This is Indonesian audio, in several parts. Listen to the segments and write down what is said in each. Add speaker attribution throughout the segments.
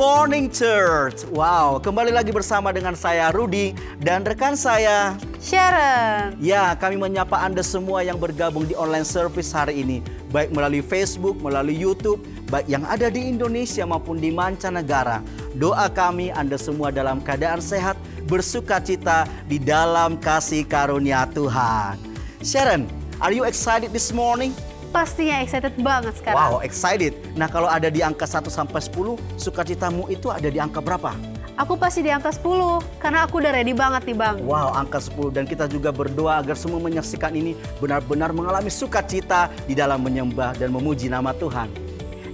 Speaker 1: morning church. Wow, kembali lagi bersama dengan saya Rudy dan rekan saya
Speaker 2: Sharon.
Speaker 1: Ya, kami menyapa Anda semua yang bergabung di online service hari ini, baik melalui Facebook, melalui YouTube, baik yang ada di Indonesia maupun di mancanegara. Doa kami Anda semua dalam keadaan sehat, bersukacita di dalam kasih karunia Tuhan. Sharon, are you excited this morning?
Speaker 2: Pastinya excited banget sekarang.
Speaker 1: Wow, excited. Nah, kalau ada di angka 1 sampai 10, sukacitamu itu ada di angka berapa?
Speaker 2: Aku pasti di angka 10, karena aku udah ready banget nih Bang.
Speaker 1: Wow, angka 10. Dan kita juga berdoa agar semua menyaksikan ini benar-benar mengalami sukacita di dalam menyembah dan memuji nama Tuhan.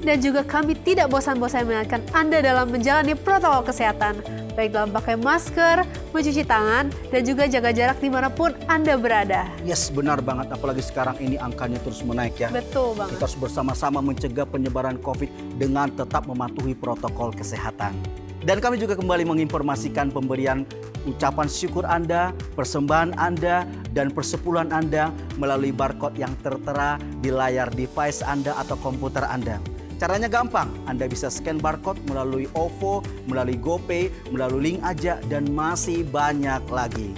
Speaker 2: Dan juga kami tidak bosan-bosan mengingatkan Anda dalam menjalani protokol kesehatan, baik dalam pakai masker, mencuci tangan, dan juga jaga jarak dimanapun Anda berada.
Speaker 1: Yes, benar banget. Apalagi sekarang ini angkanya terus menaik ya.
Speaker 2: Betul banget.
Speaker 1: Kita harus bersama-sama mencegah penyebaran COVID dengan tetap mematuhi protokol kesehatan. Dan kami juga kembali menginformasikan pemberian ucapan syukur Anda, persembahan Anda, dan persepuluhan Anda melalui barcode yang tertera di layar device Anda atau komputer Anda. Caranya gampang, Anda bisa scan barcode melalui OVO, melalui GoPay, melalui link aja, dan masih banyak lagi.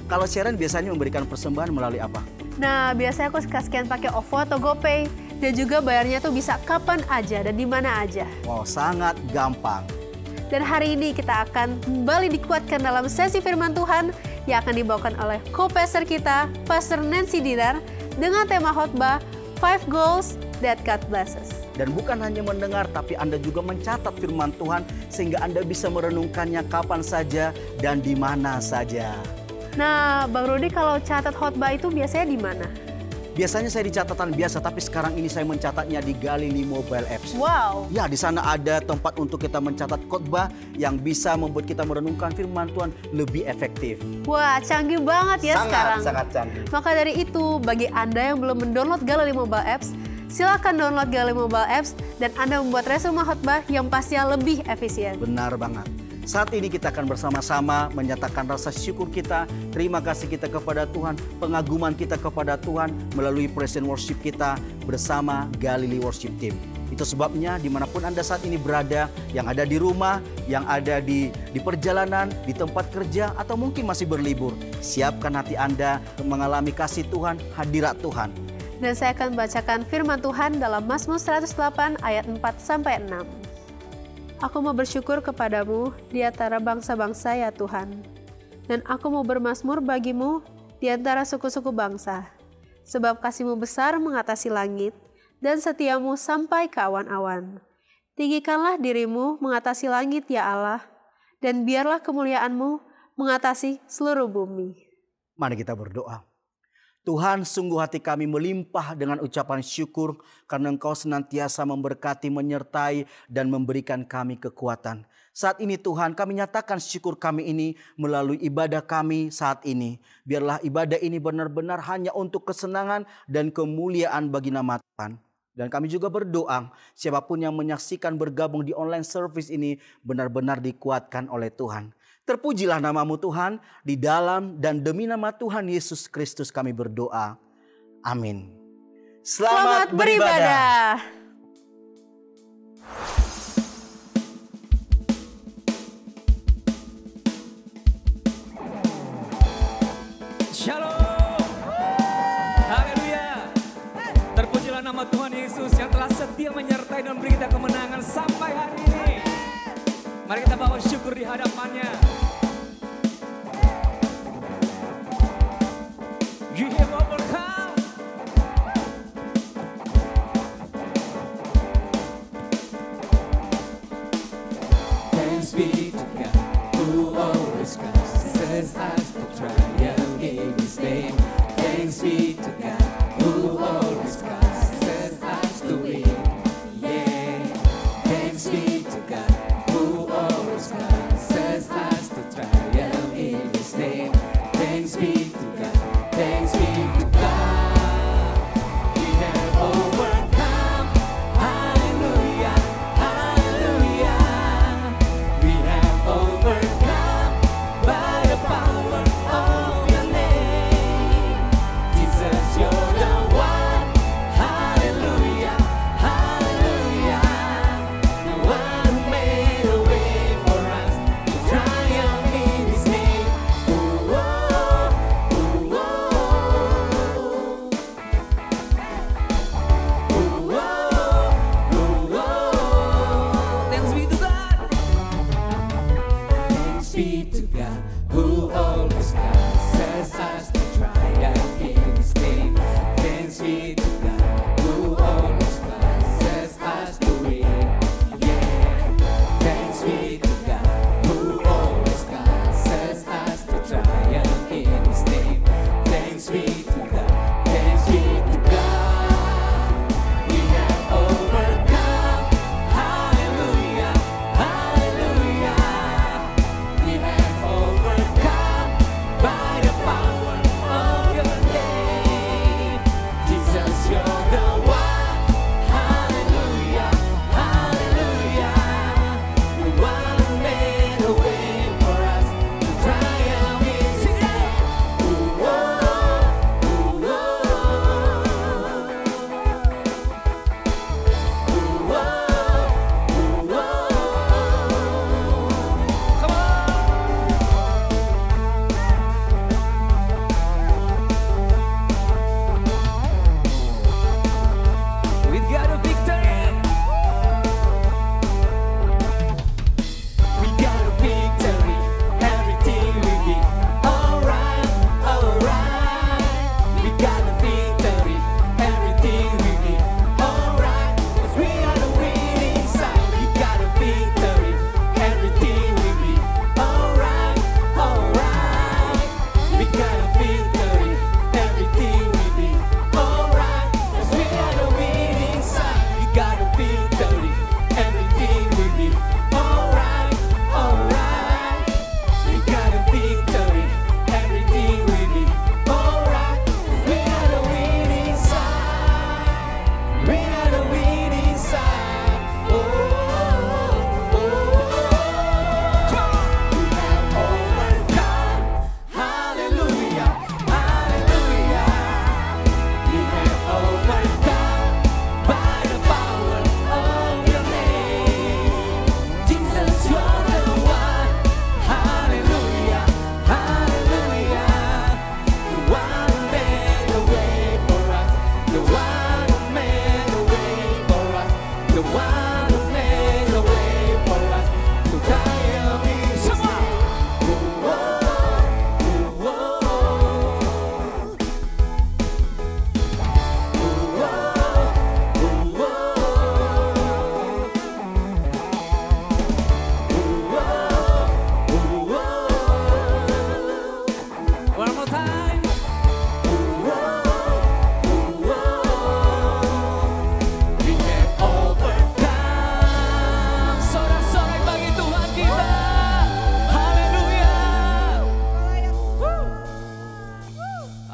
Speaker 1: Kalau Sharon biasanya memberikan persembahan melalui apa?
Speaker 2: Nah, biasanya aku suka scan pakai OVO atau GoPay, dan juga bayarnya tuh bisa kapan aja dan di mana aja.
Speaker 1: Oh, sangat gampang.
Speaker 2: Dan hari ini kita akan kembali dikuatkan dalam sesi firman Tuhan yang akan dibawakan oleh co-pastor kita, Pastor Nancy Dinar, dengan tema khotbah 5 Goals That God Blesses.
Speaker 1: Dan bukan hanya mendengar, tapi Anda juga mencatat firman Tuhan sehingga Anda bisa merenungkannya kapan saja dan di mana saja.
Speaker 2: Nah, Bang Rudy, kalau catat khotbah itu biasanya di mana?
Speaker 1: Biasanya saya di catatan biasa, tapi sekarang ini saya mencatatnya di Galilei Mobile Apps.
Speaker 2: Wow.
Speaker 1: Ya, di sana ada tempat untuk kita mencatat khotbah yang bisa membuat kita merenungkan firman Tuhan lebih efektif.
Speaker 2: Wah, canggih banget ya sekarang.
Speaker 1: Sangat canggih.
Speaker 2: Maka dari itu, bagi Anda yang belum mendownload Galilei Mobile Apps, silakan download Galilei Mobile Apps dan Anda membuat resume khotbah yang pastinya lebih efisien.
Speaker 1: Benar banget. Saat ini kita akan bersama-sama menyatakan rasa syukur kita, terima kasih kita kepada Tuhan, pengaguman kita kepada Tuhan melalui praise and worship kita bersama Galilei Worship Team. Itu sebabnya dimanapun Anda saat ini berada, yang ada di rumah, yang ada di perjalanan, di tempat kerja, atau mungkin masih berlibur, siapkan hati Anda untuk mengalami kasih Tuhan, hadirat Tuhan.
Speaker 2: Dan saya akan bacakan firman Tuhan dalam Mazmur 108 ayat 4-6. Aku mau bersyukur kepadamu di antara bangsa-bangsa ya Tuhan. Dan aku mau bermazmur bagimu di antara suku-suku bangsa. Sebab kasih-Mu besar mengatasi langit dan setiamu sampai ke awan-awan. Tinggikanlah dirimu mengatasi langit ya Allah. Dan biarlah kemuliaan-Mu mengatasi seluruh bumi.
Speaker 1: Mari kita berdoa. Tuhan, sungguh hati kami melimpah dengan ucapan syukur karena Engkau senantiasa memberkati, menyertai, dan memberikan kami kekuatan. Saat ini Tuhan, kami nyatakan syukur kami ini melalui ibadah kami saat ini. Biarlah ibadah ini benar-benar hanya untuk kesenangan dan kemuliaan bagi nama Tuhan. Dan kami juga berdoa, siapapun yang menyaksikan bergabung di online service ini benar-benar dikuatkan oleh Tuhan. Terpujilah nama-Mu Tuhan, di dalam dan demi nama Tuhan Yesus Kristus kami berdoa. Amin.
Speaker 2: Selamat beribadah.
Speaker 3: Shalom. Haleluya. Terpujilah nama Tuhan Yesus yang telah setia menyertai dan memberi kita kemenangan sampai hari ini. Mari kita bawa syukur di hadapannya. You have overcome. Thanks be to God who always causes us to triumph in His name. Thanks be to God who always causes us to win. Yeah. Thanks be to God. Says us to triumph in His name. Thanks be to God. Thanks be to God. We have overcome. Hallelujah. Hallelujah. We have overcome by the power of Your name. Jesus, You're the one. Hallelujah. Hallelujah. The one who made a way.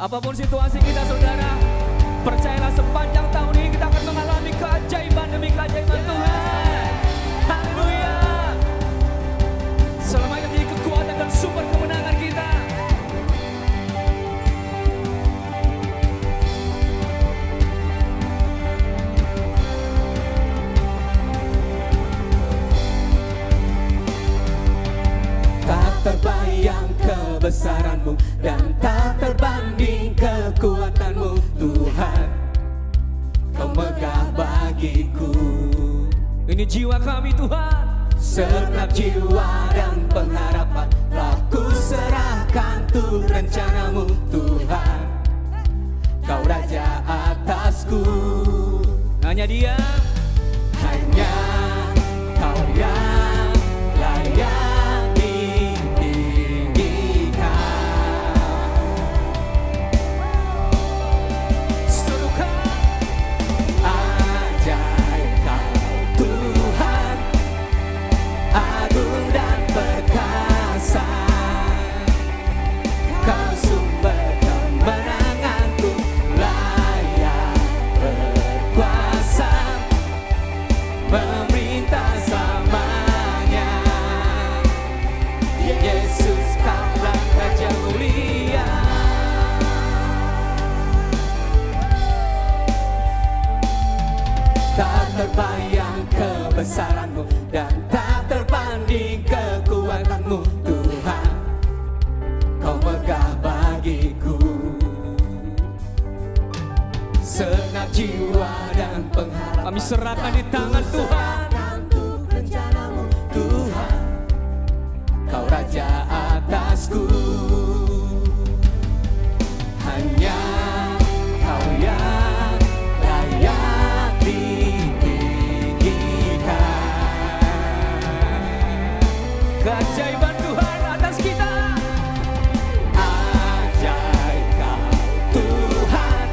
Speaker 3: Apapun situasi kita saudara, percayalah sepanjang tahun ini kita akan mengalami keajaiban demi keajaiban Tuhan. Haleluya. Selamanya menjadi kekuatan dan sumber kemenangan kita. Tak terbayang kebesaran-Mu dan tak terbanding kekuatan-Mu Tuhan. Kau megah bagiku. Ini jiwa kami Tuhan. Segenap jiwa dan pengharapan telah ku serahkan tuh rencana-Mu Tuhan. Kau Raja atasku. Hanya Dia, hanya Kau yang layak ditinggikan. Serukan ajaib Kau Tuhan, agung dan perkasa. Kau sumber kemenanganku, layak berkuasa, memerintah selamanya. Yesus Kaulah Raja mulia. Tak terbayang kebesaran-Mu dan tak terbanding kekuatan-Mu Tuhan. Kau megah bagiku. Segenap jiwa dan pengharapan kami serahkan di tangan Tuhan. Untuk rencana-Mu Tuhan. Kau Raja atasku. Hanya Kau yang layak ditinggikan. Keajaiban Tuhan atas kita. Ajaib Kau Tuhan,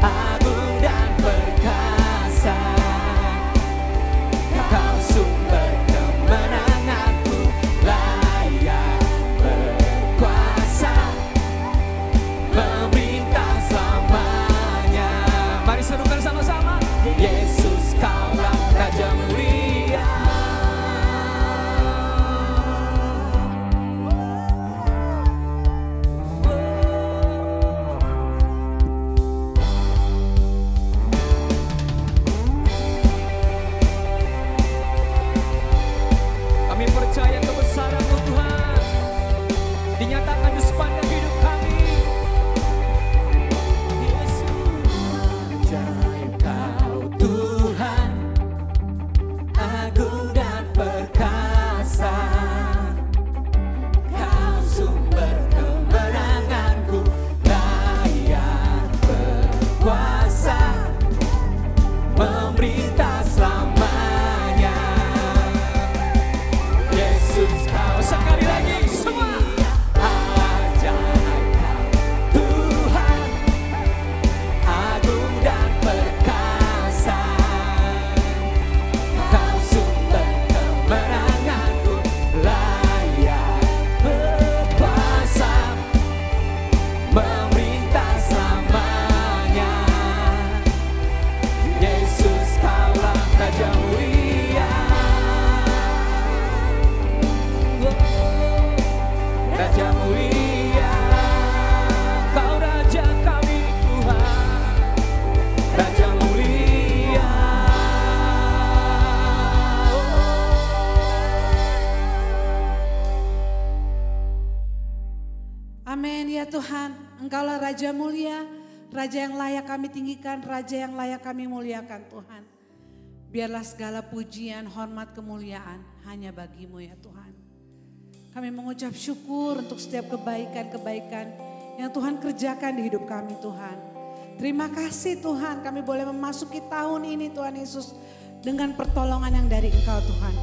Speaker 3: agung dan perkasa. Kau sumber kemenanganku, layak berkuasa, memerintah selamanya. Mari serukan sama-sama. Yesus Kaulah Raja mulia. Kami percaya kebesaran-Mu Tuhan dinyatakan di sepanjang hidup kami. Ajaib Kau Tuhan, agung dan perkasa. Kau sumber kemenanganku, layak berkuasa, memerintah selamanya. Yesus Kau, sekali lagi semua. Ajaib Kau Tuhan, agung dan perkasa. Kau sumber kemenanganku, layak berkuasa, memerintah selamanya. Yesus Kaulah Raja mulia. Raja mulia, Kau Raja kami Tuhan. Raja mulia.
Speaker 4: Amin ya Tuhan, Engkaulah Raja mulia, Raja yang layak kami tinggikan, Raja yang layak kami muliakan Tuhan. Biarlah segala pujian, hormat, kemuliaan hanya bagi-Mu ya Tuhan. Kami mengucap syukur untuk setiap kebaikan-kebaikan yang Tuhan kerjakan di hidup kami Tuhan. Terima kasih Tuhan, kami boleh memasuki tahun ini Tuhan Yesus dengan pertolongan yang dari Engkau Tuhan.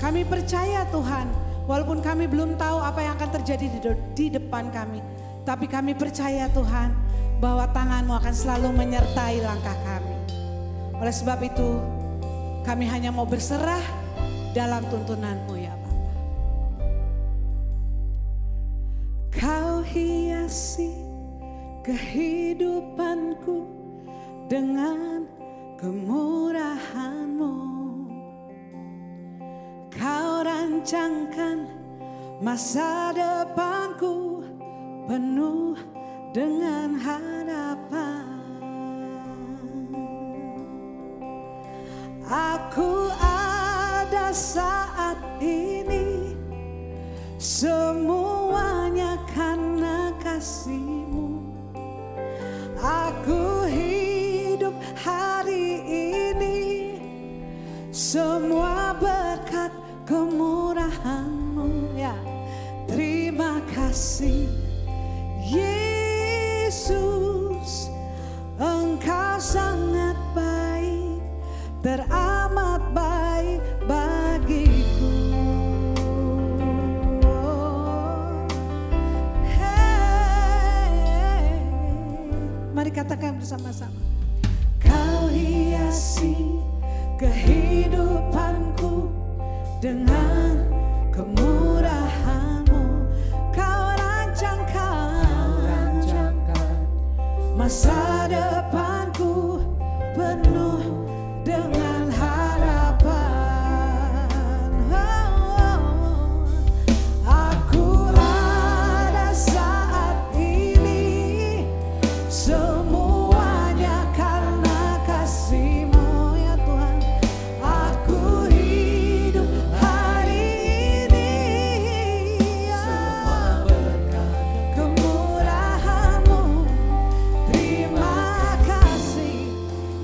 Speaker 4: Kami percaya Tuhan, walaupun kami belum tahu apa yang akan terjadi di depan kami. Tapi kami percaya Tuhan, bahwa tangan-Mu akan selalu menyertai langkah kami. Oleh sebab itu, kami hanya mau berserah dalam tuntunan-Mu ya Bapa. Kau hiasi kehidupanku dengan kemurahan-Mu. Kau rancangkan masa depanku penuh dengan harapan. Aku ada saat ini semuanya karena kasih-Mu. Aku hidup hari ini semua berkat kemurahan-Mu. Ya, terima kasih Yesus, Engkau sangat baik, teramat baik bagiku. Hey, mari katakan bersama-sama. Kau hiasi kehidupanku dengan kemurahan-Mu. Kau rancangkan masa depanku penuh dengan harapan. Aku ada saat ini semuanya karena kasih-Mu ya Tuhan. Aku hidup hari ini semua berkat kemurahan-Mu. Terima kasih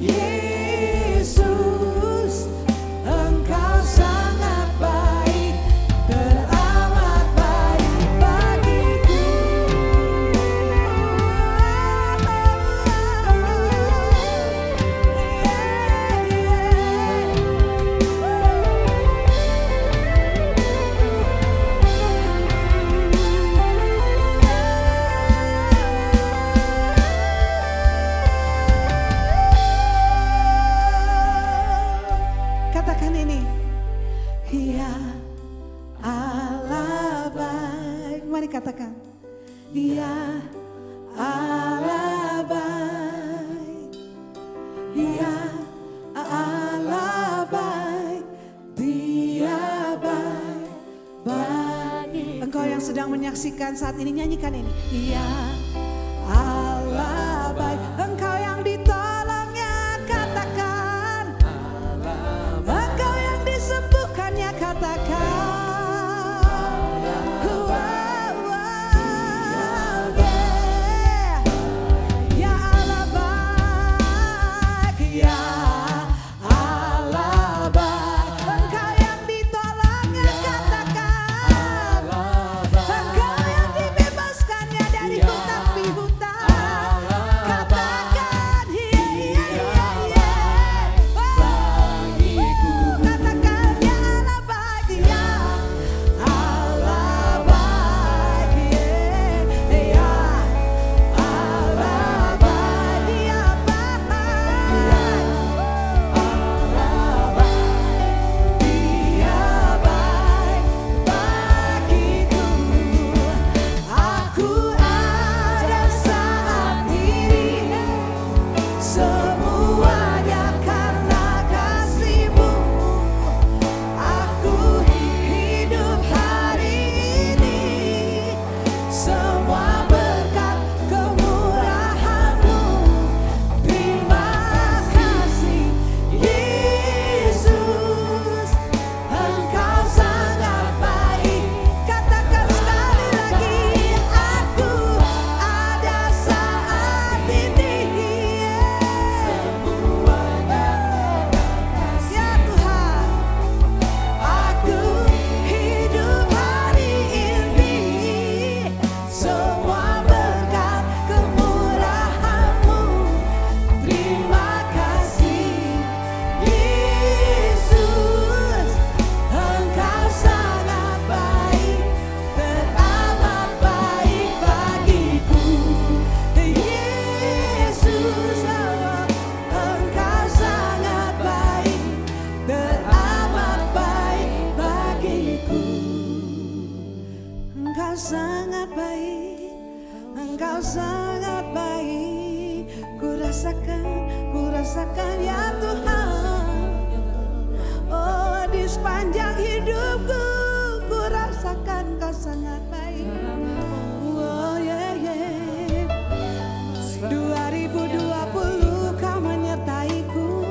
Speaker 4: Yesus, Engkau sangat baik, teramat baik bagiku. Katakan ini, ya Allah baik. Mari katakan, ya Allah baik, ya Allah baik, Dia baik bagi. Engkau yang sedang menyaksikan saat ini, nyanyikan ini, ya Allah baik. Engkau yang ditolongnya, katakan engkau yang disembuhkannya, katakan wow, wow, yeah. Ya Allah baik, ya Allah baik. Engkau yang ditolongnya, katakan engkau yang dibebaskannya dari hutang rasakan ya Tuhan. Oh, di sepanjang hidupku ku rasakan Kau sangat baik. Oh yeah, yeah. 2020 Kau menyertaiku,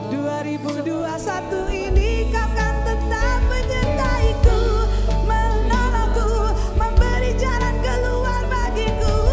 Speaker 4: 2021 ini Kau kan tetap menyertaiku, menolongku, memberi jalan keluar bagiku.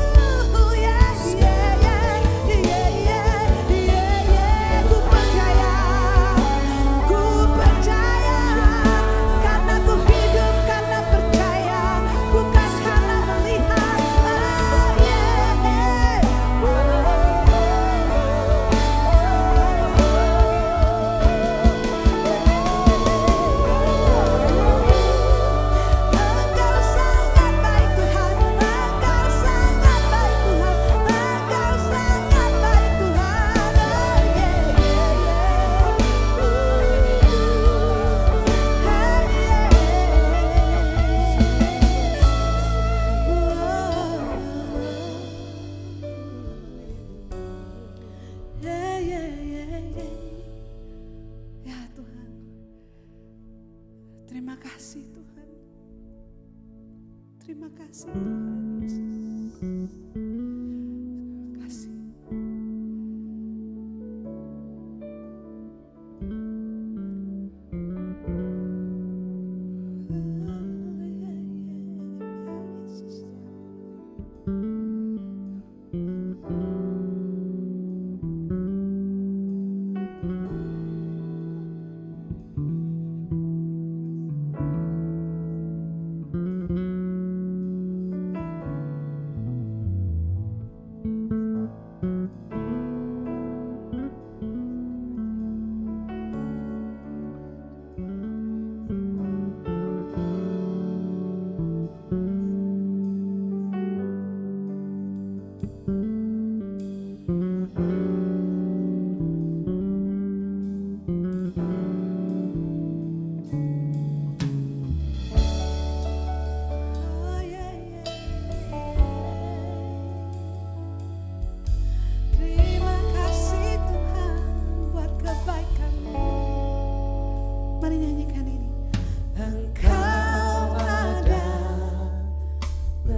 Speaker 4: Terima kasih Tuhan. Terima kasih Tuhan Yesus. Terima kasih.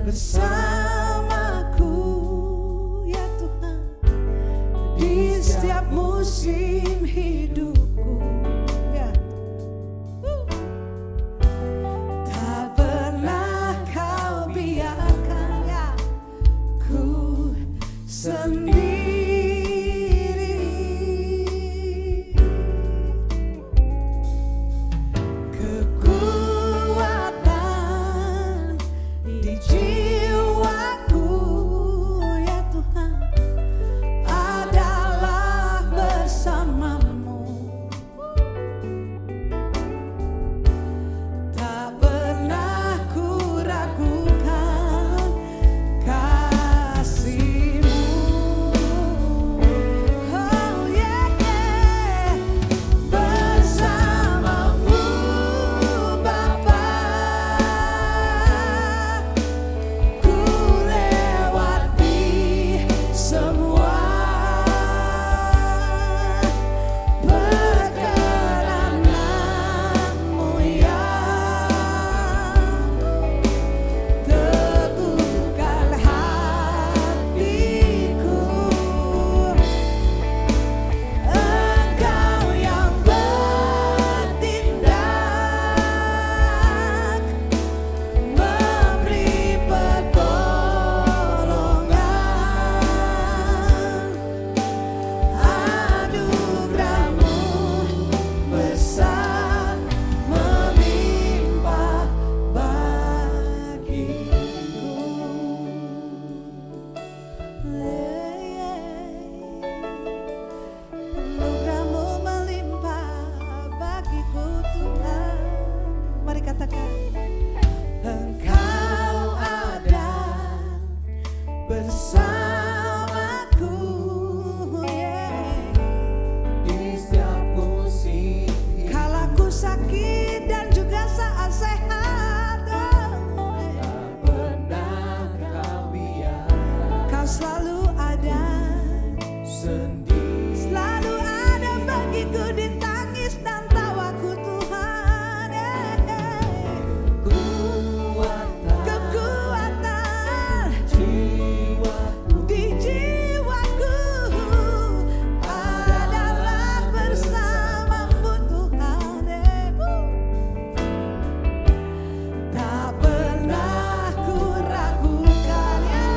Speaker 4: Bersamaku ya Tuhan, di setiap musim hidupku ya. Tak pernah Kau biarkan ya ku sendiri. Kekuatan di jiwaku ya Tuhan adalah bersamamu. Tak pernah ku ragukan kasih-Mu. Oh yeah, yeah. Bersamamu Bapa, ku lewati semua perkenanan-Mu yang teguhkan hatiku. Engkau yang bertindak, memberi pertolongan. Anugerah-Mu besar melimpah bagiku. Anugerah-Mu melimpah bagiku Tuhan. Mari katakan, Engkau ada bersamaku yeah.
Speaker 3: Di setiap musim
Speaker 4: Kala ku sakit dan juga saat sehat, oh, yeah.
Speaker 3: tak pernah Kau biarkan
Speaker 4: Kau selalu ada
Speaker 3: sendiri.
Speaker 4: Selalu ada bagiku di tangis dan tawaku Tuhan. Kekuatan
Speaker 3: Jiwaku
Speaker 4: di jiwaku adalah bersamamu Tuhan. Tak pernah ku ragukan ya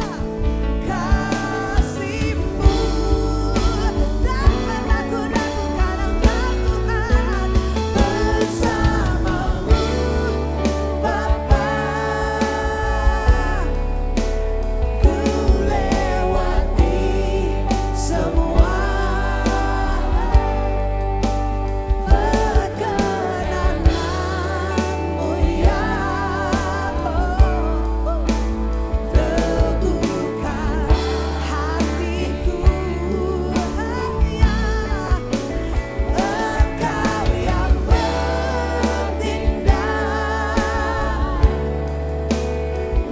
Speaker 4: kasih-Mu. Tak pernah ku ragukan Engkau Tuhan bersamamu Bapa. Ku lewati semua perkenanmu ya Allah. Teguhkan hatiku hanya Engkau yang bertindak,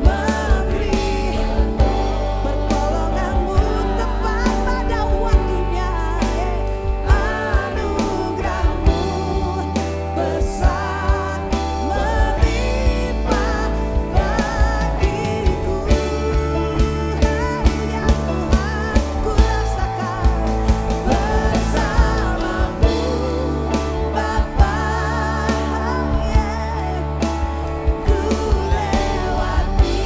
Speaker 4: memberi pertolongan-Mu tepat pada waktunya. Anugerah-Mu besar melimpah bagiku. Ya Tuhan, ku rasakan bersamamu Bapa. Ku lewati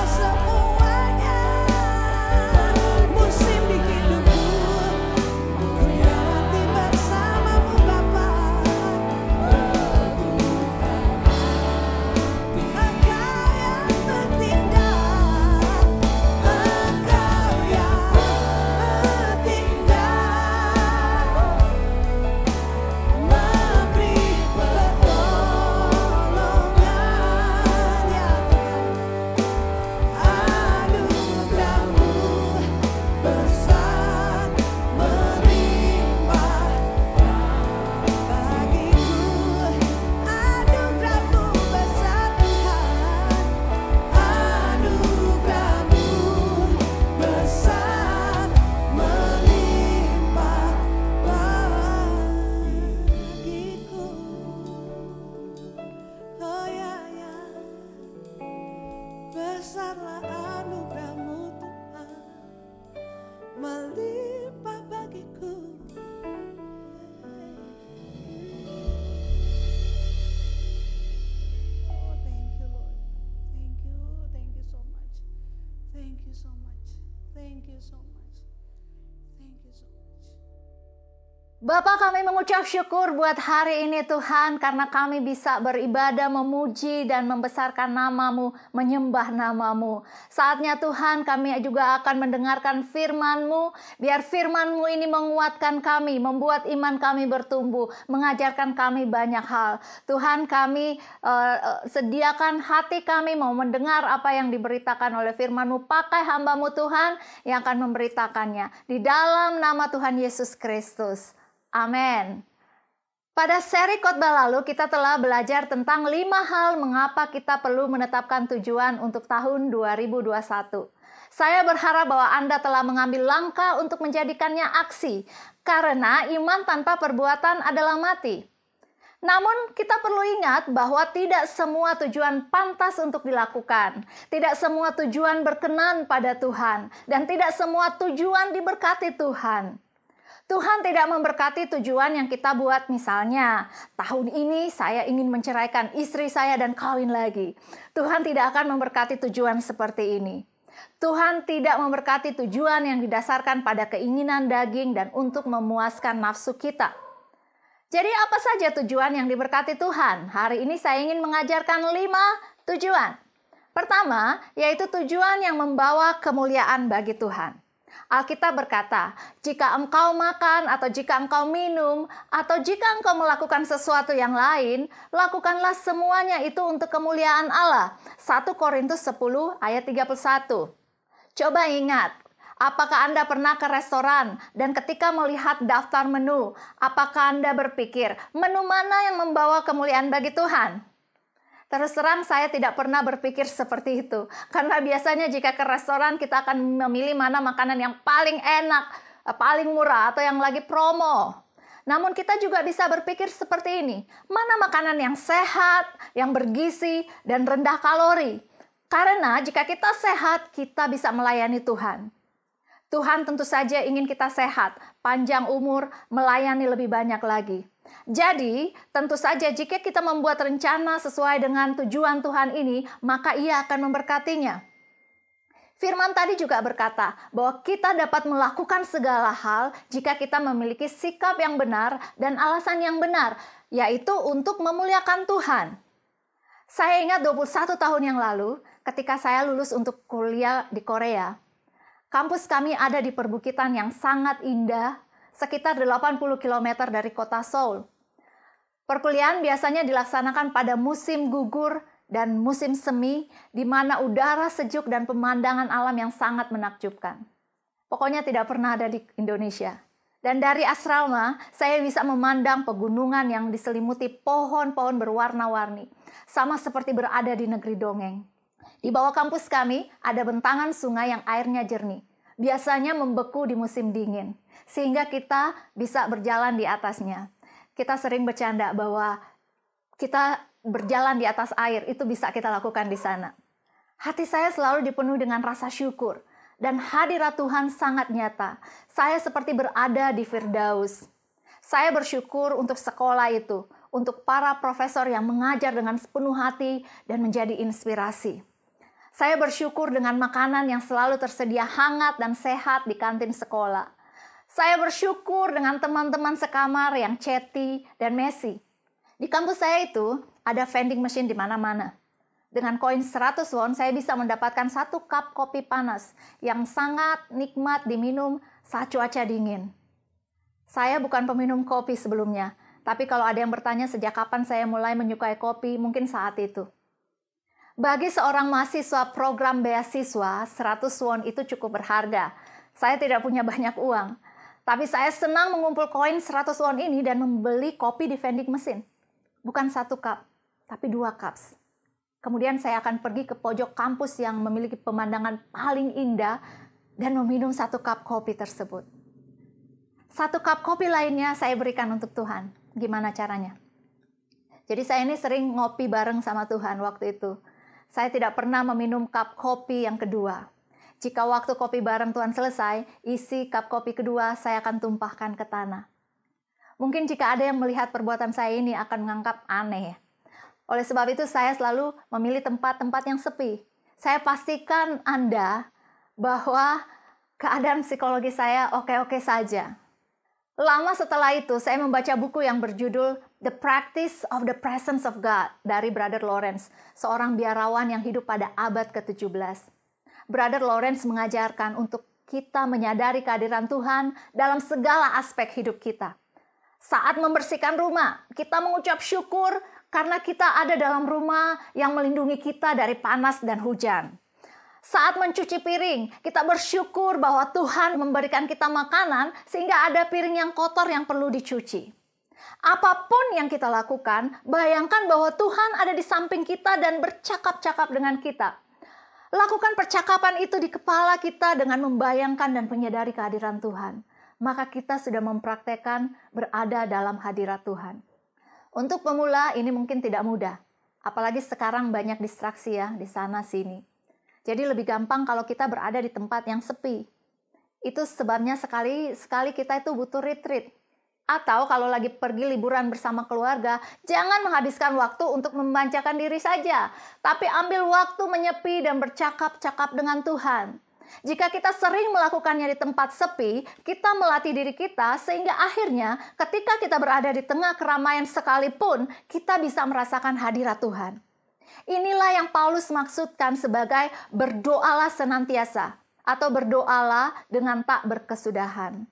Speaker 4: semuanya musim di hidupku. Ku lewati bersamamu Bapa. Engkau yang bertindak, Engkau yang bertindak, memberi pertolongan ya Tuhan. Anugerah-Mu besar melimpah bagiku. Anugerah-Mu besar Tuhan. Anugerah-Mu besar melimpah bagiku. Oh ya ya, besarlah anugerah-Mu Tuhan melimpah bagiku. Oh, thank you Lord. Thank you so much. Thank you so much. Thank you so much. Thank you so much.
Speaker 5: Bapak, kami mengucap syukur buat hari ini Tuhan, karena kami bisa beribadah, memuji dan membesarkan nama-Mu, menyembah nama-Mu. Saatnya Tuhan, kami juga akan mendengarkan firman-Mu. Biar firman-Mu ini menguatkan kami, membuat iman kami bertumbuh, mengajarkan kami banyak hal. Tuhan, kami sediakan hati kami mau mendengar apa yang diberitakan oleh firman-Mu. Pakai hamba-Mu Tuhan yang akan memberitakannya. Di dalam nama Tuhan Yesus Kristus. Amin. Pada seri khotbah lalu kita telah belajar tentang 5 hal mengapa kita perlu menetapkan tujuan untuk tahun 2021. Saya berharap bahwa Anda telah mengambil langkah untuk menjadikannya aksi, karena iman tanpa perbuatan adalah mati. Namun kita perlu ingat bahwa tidak semua tujuan pantas untuk dilakukan. Tidak semua tujuan berkenan pada Tuhan. Dan tidak semua tujuan diberkati Tuhan. Tuhan tidak memberkati tujuan yang kita buat, misalnya, tahun ini saya ingin menceraikan istri saya dan kawin lagi. Tuhan tidak akan memberkati tujuan seperti ini. Tuhan tidak memberkati tujuan yang didasarkan pada keinginan daging dan untuk memuaskan nafsu kita. Jadi apa saja tujuan yang diberkati Tuhan? Hari ini saya ingin mengajarkan 5 tujuan. Pertama, yaitu tujuan yang membawa kemuliaan bagi Tuhan. Alkitab berkata, jika engkau makan atau jika engkau minum atau jika engkau melakukan sesuatu yang lain, lakukanlah semuanya itu untuk kemuliaan Allah. 1 Korintus 10 ayat 31. Coba ingat, apakah Anda pernah ke restoran dan ketika melihat daftar menu, apakah Anda berpikir menu mana yang membawa kemuliaan bagi Tuhan? Terus terang saya tidak pernah berpikir seperti itu. Karena biasanya jika ke restoran kita akan memilih mana makanan yang paling enak, paling murah, atau yang lagi promo. Namun kita juga bisa berpikir seperti ini. Mana makanan yang sehat, yang bergizi, dan rendah kalori. Karena jika kita sehat, kita bisa melayani Tuhan. Tuhan tentu saja ingin kita sehat, panjang umur, melayani lebih banyak lagi. Jadi, tentu saja jika kita membuat rencana sesuai dengan tujuan Tuhan ini, maka Ia akan memberkatinya. Firman tadi juga berkata bahwa kita dapat melakukan segala hal jika kita memiliki sikap yang benar dan alasan yang benar, yaitu untuk memuliakan Tuhan. Saya ingat 21 tahun yang lalu, ketika saya lulus untuk kuliah di Korea, kampus kami ada di perbukitan yang sangat indah, sekitar 80 km dari kota Seoul. Perkuliahan biasanya dilaksanakan pada musim gugur dan musim semi, di mana udara sejuk dan pemandangan alam yang sangat menakjubkan. Pokoknya tidak pernah ada di Indonesia. Dan dari asrama, saya bisa memandang pegunungan yang diselimuti pohon-pohon berwarna-warni, sama seperti berada di negeri dongeng. Di bawah kampus kami ada bentangan sungai yang airnya jernih, biasanya membeku di musim dingin, sehingga kita bisa berjalan di atasnya. Kita sering bercanda bahwa kita berjalan di atas air, itu bisa kita lakukan di sana. Hati saya selalu dipenuhi dengan rasa syukur, dan hadirat Tuhan sangat nyata. Saya seperti berada di Firdaus. Saya bersyukur untuk sekolah itu, untuk para profesor yang mengajar dengan sepenuh hati dan menjadi inspirasi. Saya bersyukur dengan makanan yang selalu tersedia hangat dan sehat di kantin sekolah. Saya bersyukur dengan teman-teman sekamar yang chatty dan messy. Di kampus saya itu ada vending machine di mana-mana. Dengan koin 100 won, saya bisa mendapatkan 1 cup kopi panas yang sangat nikmat diminum saat cuaca dingin. Saya bukan peminum kopi sebelumnya, tapi kalau ada yang bertanya sejak kapan saya mulai menyukai kopi, mungkin saat itu. Bagi seorang mahasiswa program beasiswa, 100 won itu cukup berharga. Saya tidak punya banyak uang, tapi saya senang mengumpul koin 100 won ini dan membeli kopi di vending mesin. Bukan 1 cup, tapi 2 cups. Kemudian saya akan pergi ke pojok kampus yang memiliki pemandangan paling indah dan meminum 1 cup kopi tersebut. 1 cup kopi lainnya saya berikan untuk Tuhan. Gimana caranya? Jadi saya ini sering ngopi bareng sama Tuhan waktu itu. Saya tidak pernah meminum cup kopi yang kedua. Jika waktu kopi bareng Tuhan selesai, isi cup kopi kedua saya akan tumpahkan ke tanah. Mungkin jika ada yang melihat perbuatan saya ini akan menganggap aneh. Oleh sebab itu saya selalu memilih tempat-tempat yang sepi. Saya pastikan Anda bahwa keadaan psikologi saya oke-oke saja. Lama setelah itu saya membaca buku yang berjudul The Practice of the Presence of God dari Brother Lawrence, seorang biarawan yang hidup pada abad ke-17. Brother Lawrence mengajarkan untuk kita menyadari kehadiran Tuhan dalam segala aspek hidup kita. Saat membersihkan rumah, kita mengucap syukur karena kita ada dalam rumah yang melindungi kita dari panas dan hujan. Saat mencuci piring, kita bersyukur bahwa Tuhan memberikan kita makanan sehingga ada piring yang kotor yang perlu dicuci. Apapun yang kita lakukan, bayangkan bahwa Tuhan ada di samping kita dan bercakap-cakap dengan kita. Lakukan percakapan itu di kepala kita dengan membayangkan dan menyadari kehadiran Tuhan. Maka kita sudah mempraktekkan berada dalam hadirat Tuhan. Untuk pemula ini mungkin tidak mudah. Apalagi sekarang banyak distraksi ya di sana sini. Jadi lebih gampang kalau kita berada di tempat yang sepi. Itu sebabnya sekali kita itu butuh retreat. Atau kalau lagi pergi liburan bersama keluarga, jangan menghabiskan waktu untuk membancakan diri saja. Tapi ambil waktu menyepi dan bercakap-cakap dengan Tuhan. Jika kita sering melakukannya di tempat sepi, kita melatih diri kita sehingga akhirnya ketika kita berada di tengah keramaian sekalipun, kita bisa merasakan hadirat Tuhan. Inilah yang Paulus maksudkan sebagai berdoalah senantiasa atau berdoalah dengan tak berkesudahan.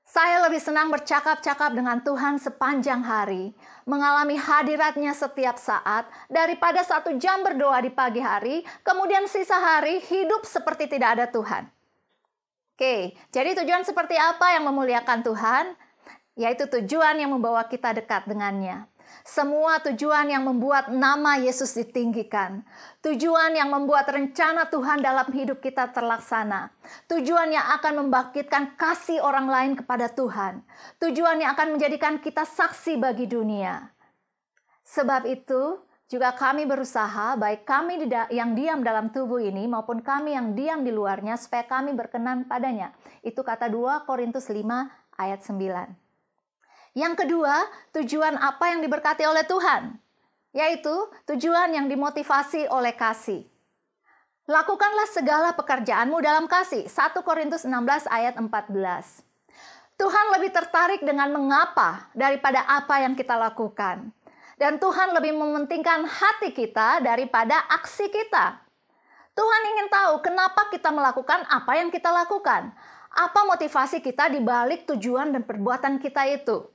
Speaker 5: Saya lebih senang bercakap-cakap dengan Tuhan sepanjang hari, mengalami hadiratnya setiap saat, daripada 1 jam berdoa di pagi hari, kemudian sisa hari hidup seperti tidak ada Tuhan. Oke, jadi tujuan seperti apa yang memuliakan Tuhan? Yaitu tujuan yang membawa kita dekat dengannya. Semua tujuan yang membuat nama Yesus ditinggikan. Tujuan yang membuat rencana Tuhan dalam hidup kita terlaksana. Tujuan yang akan membangkitkan kasih orang lain kepada Tuhan. Tujuan yang akan menjadikan kita saksi bagi dunia. Sebab itu, juga kami berusaha, baik kami yang diam dalam tubuh ini maupun kami yang diam di luarnya, supaya kami berkenan padanya. Itu kata 2 Korintus 5 ayat 9. Yang kedua, tujuan apa yang diberkati oleh Tuhan? Yaitu tujuan yang dimotivasi oleh kasih. Lakukanlah segala pekerjaanmu dalam kasih. 1 Korintus 16 ayat 14. Tuhan lebih tertarik dengan mengapa daripada apa yang kita lakukan. Dan Tuhan lebih mementingkan hati kita daripada aksi kita. Tuhan ingin tahu kenapa kita melakukan apa yang kita lakukan. Apa motivasi kita di balik tujuan dan perbuatan kita itu.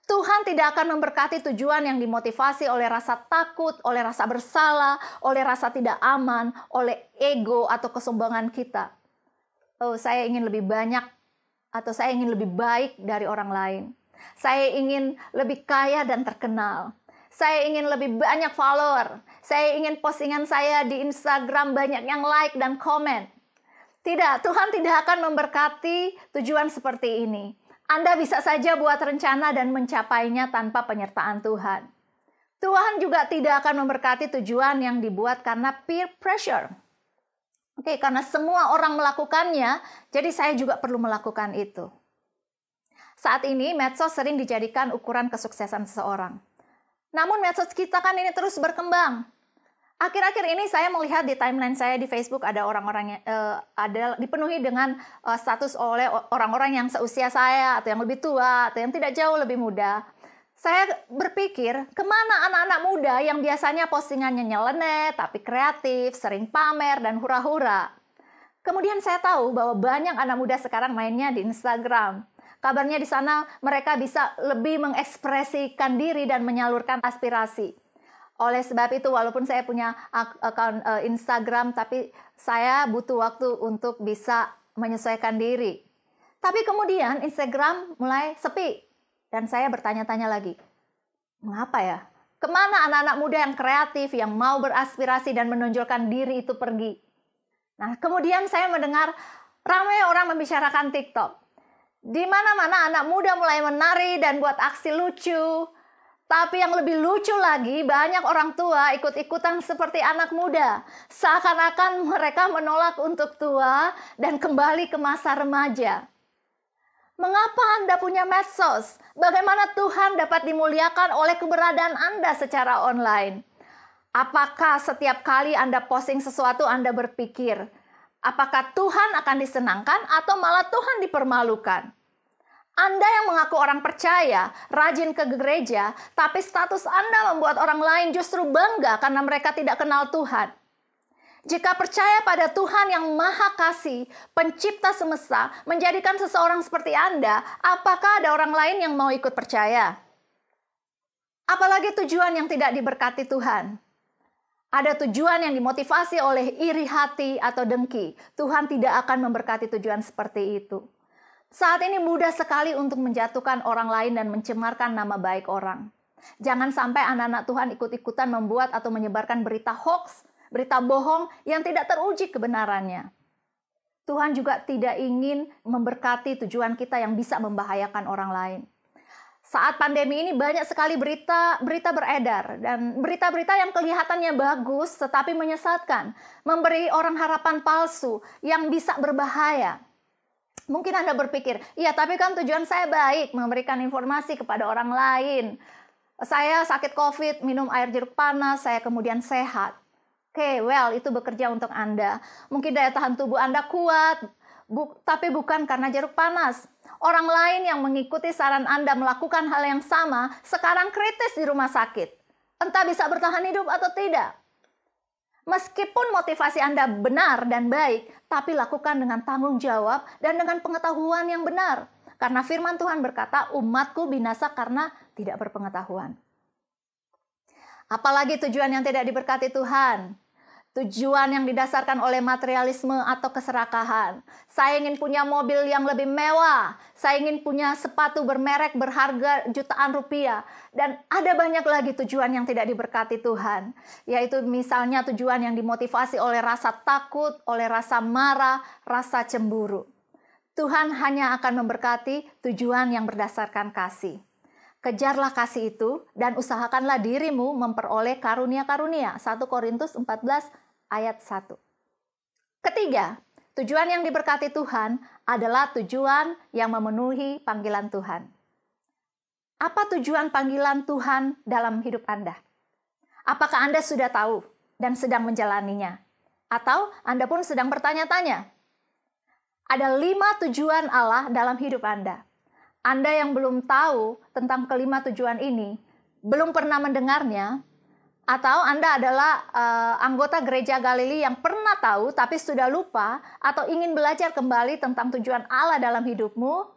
Speaker 5: Tuhan tidak akan memberkati tujuan yang dimotivasi oleh rasa takut, oleh rasa bersalah, oleh rasa tidak aman, oleh ego atau kesombongan kita. Oh, saya ingin lebih banyak atau saya ingin lebih baik dari orang lain. Saya ingin lebih kaya dan terkenal. Saya ingin lebih banyak follower. Saya ingin postingan saya di Instagram banyak yang like dan komen. Tidak, Tuhan tidak akan memberkati tujuan seperti ini. Anda bisa saja buat rencana dan mencapainya tanpa penyertaan Tuhan. Tuhan juga tidak akan memberkati tujuan yang dibuat karena peer pressure. Oke, karena semua orang melakukannya, jadi saya juga perlu melakukan itu. Saat ini, medsos sering dijadikan ukuran kesuksesan seseorang. Namun medsos kita kan ini terus berkembang. Akhir-akhir ini saya melihat di timeline saya di Facebook ada orang-orang yang ada dipenuhi dengan status oleh orang-orang yang seusia saya atau yang lebih tua atau yang tidak jauh lebih muda. Saya berpikir, kemana anak-anak muda yang biasanya postingannya nyeleneh tapi kreatif, sering pamer dan hura-hura. Kemudian saya tahu bahwa banyak anak muda sekarang mainnya di Instagram. Kabarnya di sana mereka bisa lebih mengekspresikan diri dan menyalurkan aspirasi. Oleh sebab itu, walaupun saya punya akun Instagram, tapi saya butuh waktu untuk bisa menyesuaikan diri. Tapi kemudian Instagram mulai sepi. Dan saya bertanya-tanya lagi, mengapa ya? Kemana anak-anak muda yang kreatif, yang mau beraspirasi dan menonjolkan diri itu pergi? Nah, kemudian saya mendengar ramai orang membicarakan TikTok. Di mana-mana anak muda mulai menari dan buat aksi lucu. Tapi yang lebih lucu lagi, banyak orang tua ikut-ikutan seperti anak muda. Seakan-akan mereka menolak untuk tua dan kembali ke masa remaja. Mengapa Anda punya medsos? Bagaimana Tuhan dapat dimuliakan oleh keberadaan Anda secara online? Apakah setiap kali Anda posting sesuatu Anda berpikir, apakah Tuhan akan disenangkan atau malah Tuhan dipermalukan? Anda yang mengaku orang percaya, rajin ke gereja, tapi status Anda membuat orang lain justru bangga karena mereka tidak kenal Tuhan. Jika percaya pada Tuhan yang Maha Kasih, pencipta semesta, menjadikan seseorang seperti Anda, apakah ada orang lain yang mau ikut percaya? Apalagi tujuan yang tidak diberkati Tuhan. Ada tujuan yang dimotivasi oleh iri hati atau dengki. Tuhan tidak akan memberkati tujuan seperti itu. Saat ini mudah sekali untuk menjatuhkan orang lain dan mencemarkan nama baik orang. Jangan sampai anak-anak Tuhan ikut-ikutan membuat atau menyebarkan berita hoax, berita bohong yang tidak teruji kebenarannya. Tuhan juga tidak ingin memberkati tujuan kita yang bisa membahayakan orang lain. Saat pandemi ini banyak sekali berita beredar, dan berita-berita yang kelihatannya bagus tetapi menyesatkan, memberi orang harapan palsu yang bisa berbahaya. Mungkin Anda berpikir, iya tapi kan tujuan saya baik, memberikan informasi kepada orang lain. Saya sakit COVID, minum air jeruk panas, saya kemudian sehat. Oke, well itu bekerja untuk Anda. Mungkin daya tahan tubuh Anda kuat, tapi bukan karena jeruk panas. Orang lain yang mengikuti saran Anda melakukan hal yang sama, sekarang kritis di rumah sakit. Entah bisa bertahan hidup atau tidak. Meskipun motivasi Anda benar dan baik, tapi lakukan dengan tanggung jawab dan dengan pengetahuan yang benar. Karena firman Tuhan berkata, umatku binasa karena tidak berpengetahuan. Apalagi tujuan yang tidak diberkati Tuhan. Tujuan yang didasarkan oleh materialisme atau keserakahan. Saya ingin punya mobil yang lebih mewah. Saya ingin punya sepatu bermerek berharga jutaan rupiah. Dan ada banyak lagi tujuan yang tidak diberkati Tuhan. Yaitu misalnya tujuan yang dimotivasi oleh rasa takut, oleh rasa marah, rasa cemburu. Tuhan hanya akan memberkati tujuan yang berdasarkan kasih. Kejarlah kasih itu dan usahakanlah dirimu memperoleh karunia-karunia. 1 Korintus 14 ayat 1. Ketiga, tujuan yang diberkati Tuhan adalah tujuan yang memenuhi panggilan Tuhan. Apa tujuan panggilan Tuhan dalam hidup Anda? Apakah Anda sudah tahu dan sedang menjalaninya? Atau Anda pun sedang bertanya-tanya? Ada 5 tujuan Allah dalam hidup Anda. Anda yang belum tahu tentang kelima tujuan ini, belum pernah mendengarnya, atau Anda adalah anggota gereja Galili yang pernah tahu tapi sudah lupa, atau ingin belajar kembali tentang tujuan Allah dalam hidupmu,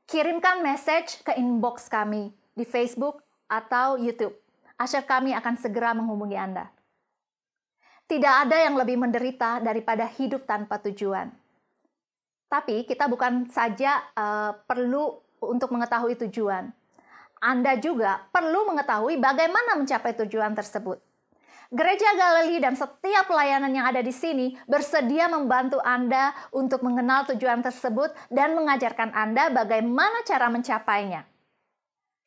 Speaker 5: kirimkan message ke inbox kami di Facebook atau YouTube. Asyik kami akan segera menghubungi Anda. Tidak ada yang lebih menderita daripada hidup tanpa tujuan. Tapi kita bukan saja perlu untuk mengetahui tujuan. Anda juga perlu mengetahui bagaimana mencapai tujuan tersebut. Gereja Galili dan setiap pelayanan yang ada di sini bersedia membantu Anda untuk mengenal tujuan tersebut dan mengajarkan Anda bagaimana cara mencapainya.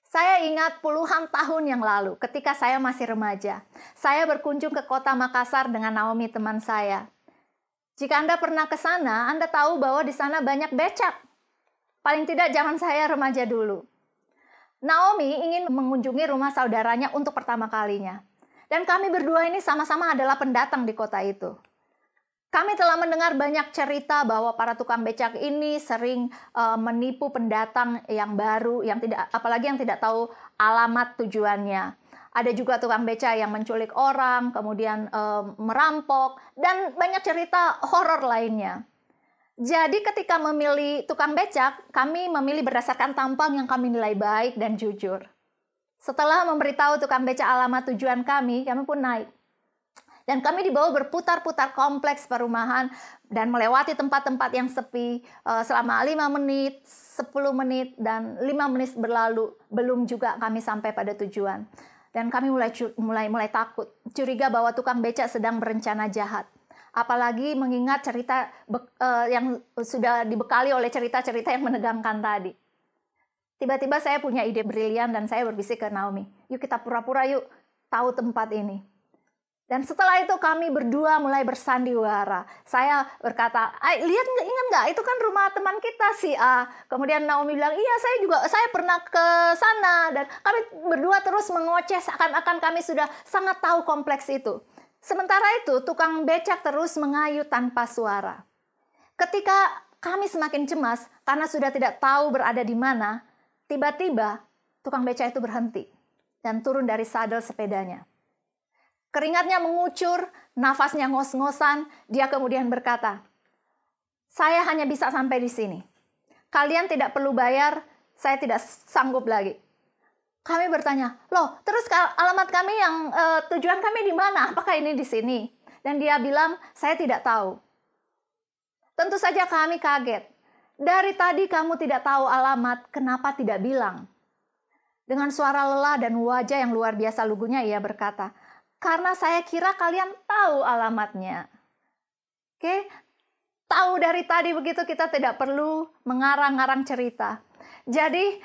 Speaker 5: Saya ingat puluhan tahun yang lalu ketika saya masih remaja. Saya berkunjung ke kota Makassar dengan Naomi teman saya. Jika Anda pernah ke sana, Anda tahu bahwa di sana banyak becak. Paling tidak zaman saya remaja dulu. Naomi ingin mengunjungi rumah saudaranya untuk pertama kalinya. Dan kami berdua ini sama-sama adalah pendatang di kota itu. Kami telah mendengar banyak cerita bahwa para tukang becak ini sering menipu pendatang yang baru, apalagi yang tidak tahu alamat tujuannya. Ada juga tukang becak yang menculik orang, kemudian merampok, dan banyak cerita horor lainnya. Jadi ketika memilih tukang becak, kami memilih berdasarkan tampang yang kami nilai baik dan jujur. Setelah memberitahu tukang becak alamat tujuan kami pun naik. Dan kami dibawa berputar-putar kompleks perumahan dan melewati tempat-tempat yang sepi selama 5 menit, 10 menit, dan 5 menit berlalu. Belum juga kami sampai pada tujuan. Dan kami mulai takut, curiga bahwa tukang becak sedang berencana jahat. Apalagi mengingat cerita yang sudah dibekali oleh cerita-cerita yang menegangkan tadi. Tiba-tiba saya punya ide brilian dan saya berbisik ke Naomi, yuk kita pura-pura yuk tahu tempat ini. Dan setelah itu kami berdua mulai bersandiwara. Saya berkata, ingat nggak itu kan rumah teman kita si A. Kemudian Naomi bilang, iya saya pernah ke sana. Dan kami berdua terus mengoceh seakan-akan kami sudah sangat tahu kompleks itu. Sementara itu, tukang becak terus mengayuh tanpa suara. Ketika kami semakin cemas karena sudah tidak tahu berada di mana, tiba-tiba tukang becak itu berhenti dan turun dari sadel sepedanya. Keringatnya mengucur, nafasnya ngos-ngosan, dia kemudian berkata, saya hanya bisa sampai di sini. Kalian tidak perlu bayar, saya tidak sanggup lagi. Kami bertanya, loh terus alamat kami yang tujuan kami di mana? Apakah ini di sini? Dan dia bilang, saya tidak tahu. Tentu saja kami kaget. Dari tadi kamu tidak tahu alamat, kenapa tidak bilang? Dengan suara lelah dan wajah yang luar biasa lugunya ia berkata, karena saya kira kalian tahu alamatnya. Oke, tahu dari tadi begitu kita tidak perlu mengarang-arang cerita. Jadi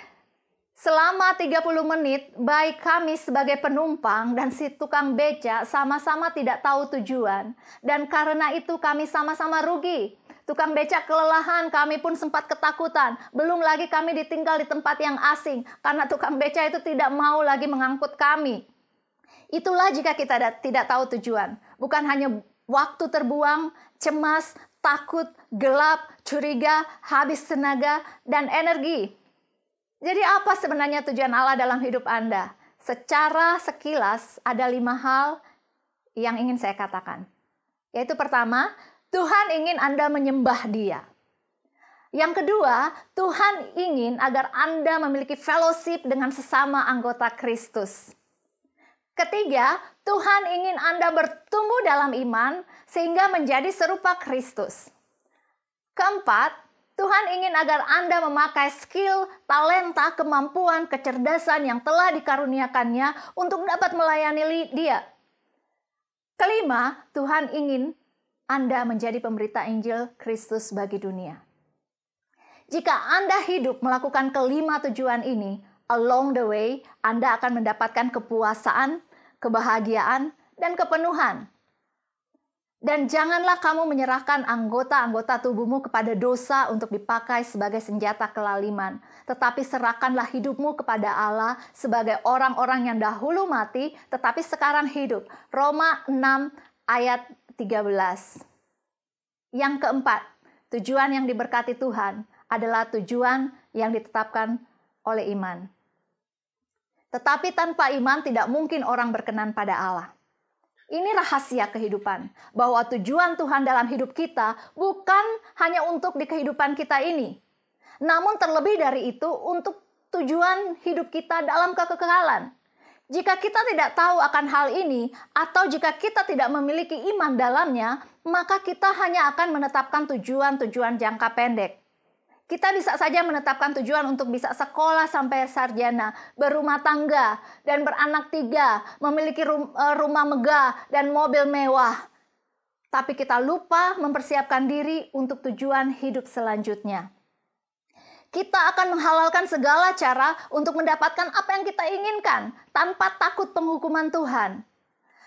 Speaker 5: selama 30 menit, baik kami sebagai penumpang dan si tukang becak sama-sama tidak tahu tujuan. Dan karena itu kami sama-sama rugi. Tukang becak kelelahan, kami pun sempat ketakutan. Belum lagi kami ditinggal di tempat yang asing. Karena tukang becak itu tidak mau lagi mengangkut kami. Itulah jika kita tidak tahu tujuan. Bukan hanya waktu terbuang, cemas, takut, gelap, curiga, habis tenaga, dan energi. Jadi apa sebenarnya tujuan Allah dalam hidup Anda? Secara sekilas ada 5 hal yang ingin saya katakan. Yaitu pertama, Tuhan ingin Anda menyembah Dia. Yang kedua, Tuhan ingin agar Anda memiliki fellowship dengan sesama anggota Kristus. Ketiga, Tuhan ingin Anda bertumbuh dalam iman sehingga menjadi serupa Kristus. Keempat, Tuhan ingin agar Anda memakai skill, talenta, kemampuan, kecerdasan yang telah dikaruniakannya untuk dapat melayani Dia. Kelima, Tuhan ingin Anda menjadi pemberita Injil Kristus bagi dunia. Jika Anda hidup melakukan kelima tujuan ini, along the way, Anda akan mendapatkan kepuasaan, kebahagiaan, dan kepenuhan. Dan janganlah kamu menyerahkan anggota-anggota tubuhmu kepada dosa untuk dipakai sebagai senjata kelaliman. Tetapi serahkanlah hidupmu kepada Allah sebagai orang-orang yang dahulu mati, tetapi sekarang hidup. Roma 6 ayat 13. Yang keempat, tujuan yang diberkati Tuhan adalah tujuan yang ditetapkan oleh iman. Tetapi tanpa iman tidak mungkin orang berkenan pada Allah. Ini rahasia kehidupan, bahwa tujuan Tuhan dalam hidup kita bukan hanya untuk di kehidupan kita ini, namun terlebih dari itu untuk tujuan hidup kita dalam kekekalan. Jika kita tidak tahu akan hal ini, atau jika kita tidak memiliki iman dalamnya, maka kita hanya akan menetapkan tujuan-tujuan jangka pendek. Kita bisa saja menetapkan tujuan untuk bisa sekolah sampai sarjana, berumah tangga, dan beranak 3, memiliki rumah megah dan mobil mewah. Tapi kita lupa mempersiapkan diri untuk tujuan hidup selanjutnya. Kita akan menghalalkan segala cara untuk mendapatkan apa yang kita inginkan, tanpa takut penghukuman Tuhan.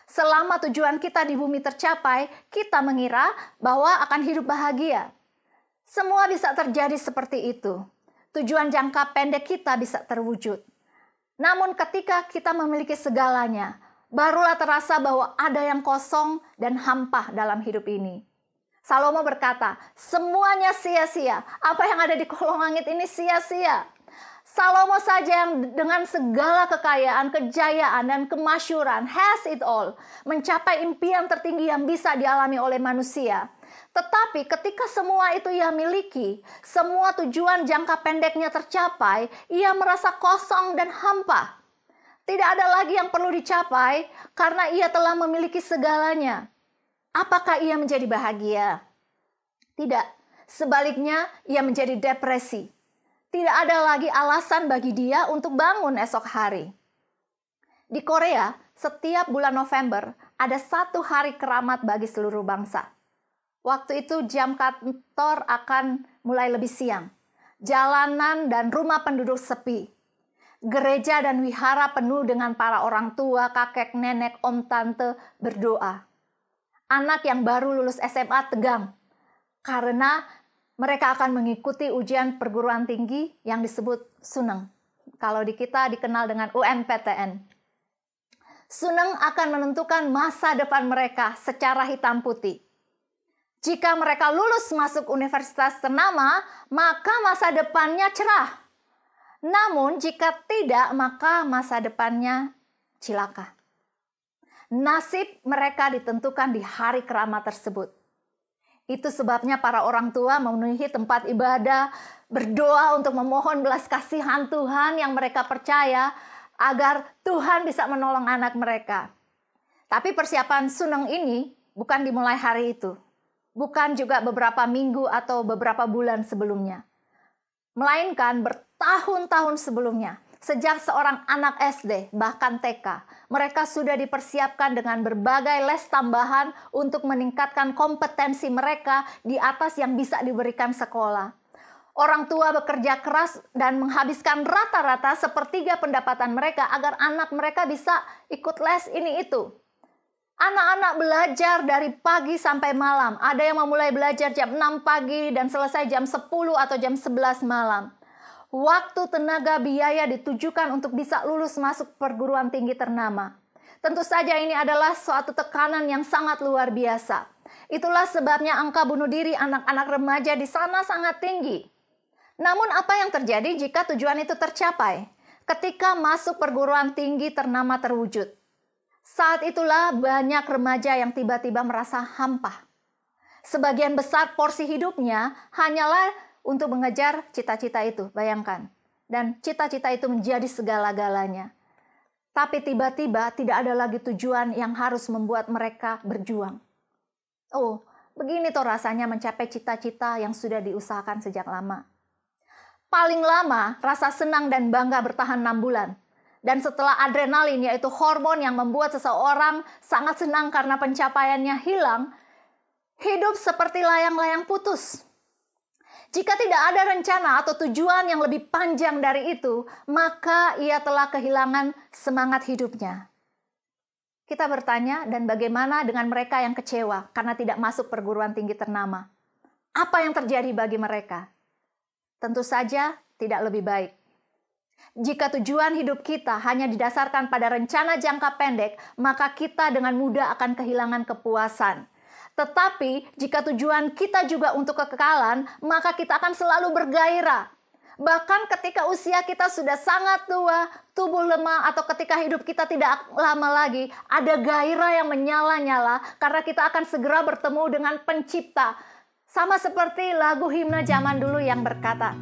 Speaker 5: Selama tujuan kita di bumi tercapai, kita mengira bahwa akan hidup bahagia. Semua bisa terjadi seperti itu. Tujuan jangka pendek kita bisa terwujud. Namun ketika kita memiliki segalanya, barulah terasa bahwa ada yang kosong dan hampa dalam hidup ini. Salomo berkata, semuanya sia-sia. Apa yang ada di kolong langit ini sia-sia. Salomo saja yang dengan segala kekayaan, kejayaan, dan kemasyhuran, has it all, mencapai impian tertinggi yang bisa dialami oleh manusia. Tetapi ketika semua itu ia miliki, semua tujuan jangka pendeknya tercapai, ia merasa kosong dan hampa. Tidak ada lagi yang perlu dicapai karena ia telah memiliki segalanya. Apakah ia menjadi bahagia? Tidak. Sebaliknya, ia menjadi depresi. Tidak ada lagi alasan bagi dia untuk bangun esok hari. Di Korea, setiap bulan November ada 1 hari keramat bagi seluruh bangsa. Waktu itu jam kantor akan mulai lebih siang. Jalanan dan rumah penduduk sepi. Gereja dan wihara penuh dengan para orang tua, kakek, nenek, om, tante berdoa. Anak yang baru lulus SMA tegang karena mereka akan mengikuti ujian perguruan tinggi yang disebut Suneng. Kalau di kita dikenal dengan UMPTN. Suneng akan menentukan masa depan mereka secara hitam putih. Jika mereka lulus masuk universitas ternama, maka masa depannya cerah. Namun jika tidak, maka masa depannya cilaka. Nasib mereka ditentukan di hari keramat tersebut. Itu sebabnya para orang tua memenuhi tempat ibadah, berdoa untuk memohon belas kasihan Tuhan yang mereka percaya agar Tuhan bisa menolong anak mereka. Tapi persiapan Suneng ini bukan dimulai hari itu. Bukan juga beberapa minggu atau beberapa bulan sebelumnya. Melainkan bertahun-tahun sebelumnya. Sejak seorang anak SD, bahkan TK, mereka sudah dipersiapkan dengan berbagai les tambahan untuk meningkatkan kompetensi mereka di atas yang bisa diberikan sekolah. Orang tua bekerja keras dan menghabiskan rata-rata 1/3 pendapatan mereka agar anak mereka bisa ikut les ini itu. Anak-anak belajar dari pagi sampai malam. Ada yang memulai belajar jam 6 pagi dan selesai jam 10 atau jam 11 malam. Waktu, tenaga, biaya ditujukan untuk bisa lulus masuk perguruan tinggi ternama. Tentu saja ini adalah suatu tekanan yang sangat luar biasa. Itulah sebabnya angka bunuh diri anak-anak remaja di sana sangat tinggi. Namun apa yang terjadi jika tujuan itu tercapai? Ketika masuk perguruan tinggi ternama terwujud. Saat itulah banyak remaja yang tiba-tiba merasa hampa. Sebagian besar porsi hidupnya hanyalah untuk mengejar cita-cita itu, bayangkan. Dan cita-cita itu menjadi segala-galanya. Tapi tiba-tiba tidak ada lagi tujuan yang harus membuat mereka berjuang. Oh, begini toh rasanya mencapai cita-cita yang sudah diusahakan sejak lama. Paling lama, rasa senang dan bangga bertahan 6 bulan. Dan setelah adrenalin, yaitu hormon yang membuat seseorang sangat senang karena pencapaiannya hilang, hidup seperti layang-layang putus. Jika tidak ada rencana atau tujuan yang lebih panjang dari itu, maka ia telah kehilangan semangat hidupnya. Kita bertanya, dan bagaimana dengan mereka yang kecewa karena tidak masuk perguruan tinggi ternama? Apa yang terjadi bagi mereka? Tentu saja tidak lebih baik. Jika tujuan hidup kita hanya didasarkan pada rencana jangka pendek, maka kita dengan mudah akan kehilangan kepuasan. Tetapi jika tujuan kita juga untuk kekekalan, maka kita akan selalu bergairah. Bahkan ketika usia kita sudah sangat tua, tubuh lemah, atau ketika hidup kita tidak lama lagi, ada gairah yang menyala-nyala karena kita akan segera bertemu dengan Pencipta. Sama seperti lagu himne zaman dulu yang berkata,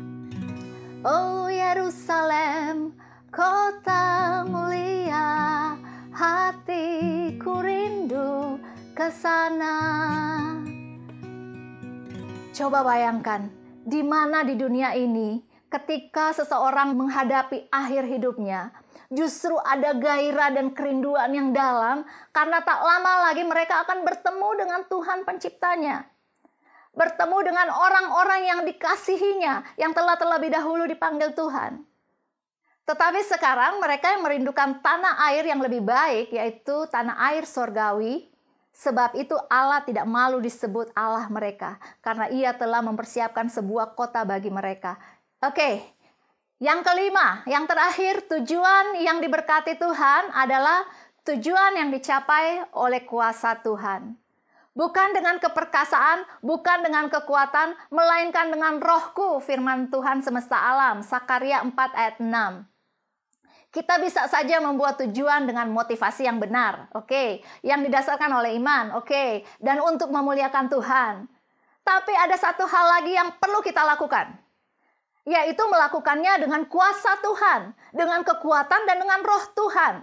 Speaker 5: "Oh Yerusalem, kota mulia, hatiku rindu ke sana." Coba bayangkan, di mana di dunia ini ketika seseorang menghadapi akhir hidupnya, justru ada gairah dan kerinduan yang dalam karena tak lama lagi mereka akan bertemu dengan Tuhan Penciptanya. Bertemu dengan orang-orang yang dikasihinya, yang telah terlebih dahulu dipanggil Tuhan. Tetapi sekarang mereka yang merindukan tanah air yang lebih baik, yaitu tanah air sorgawi. Sebab itu Allah tidak malu disebut Allah mereka, karena Ia telah mempersiapkan sebuah kota bagi mereka. Oke, yang kelima, yang terakhir, tujuan yang diberkati Tuhan adalah tujuan yang dicapai oleh kuasa Tuhan. Bukan dengan keperkasaan, bukan dengan kekuatan, melainkan dengan rohku, firman Tuhan semesta alam, Sakarya 4 ayat 6. Kita bisa saja membuat tujuan dengan motivasi yang benar, oke, yang didasarkan oleh iman, oke, dan untuk memuliakan Tuhan. Tapi ada satu hal lagi yang perlu kita lakukan, yaitu melakukannya dengan kuasa Tuhan, dengan kekuatan dan dengan roh Tuhan.